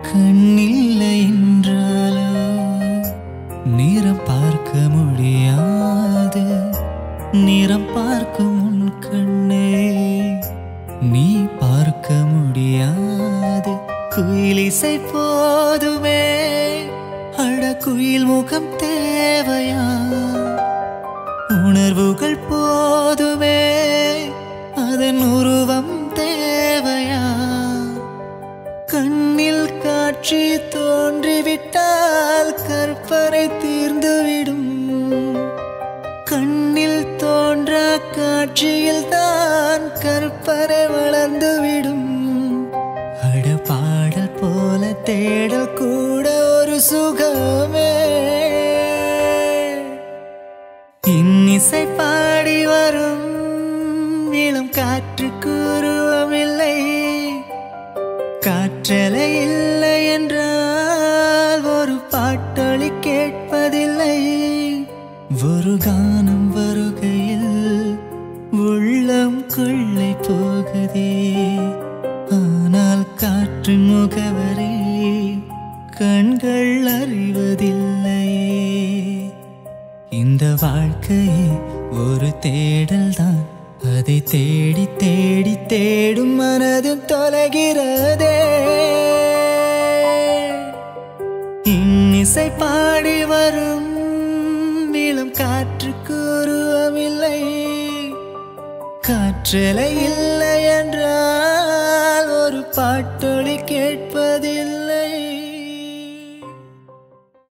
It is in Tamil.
கண்ணில்லை என்றாலோ நிறம் பார்க்க முடியாது. நிறம் பார்க்கும் உன் கண்ணே நீ பார்க்க முடியாது. குயிலிசை போதுமே, அட குயில் முகம் தேவையா? உணர்வுகள் போதுமே, அதன் உருவம் தேவையா? கண்ணில் காட்சி தோன்றிவிட்டால் கற்பனை தீர்ந்துவிடும். கண்ணில் தோன்ற காட்சியில் தான் கற்பனை வளர்ந்துவிடும். அட பாடல் போல தேடல் கூட ஒரு சுகமே. இன்னிசை பாடி வரும் இளம் காற்றுக்கு உருவமில்லை. காற்றலை இல்லை என்றால் ஒரு பாட்டொலி கேட்பதில்லை. ஒரு கானம் வருகையில் உள்ளம் கொள்ளை போகுதே. ஆனால் காற்றின் முகவரி கண்கள் அறிவதில்லையே. இந்த வாழ்க்கையே ஒரு தேடல் தான், அதை தேடி தேடி தேடும் மனதும் தொலைகிறதே. இன்னிசை பாடி வரும் இளம் காற்றுக்கு உருவமில்லை. காற்றலை இல்லை என்றால் ஒரு பாட்டொலி கேட்டு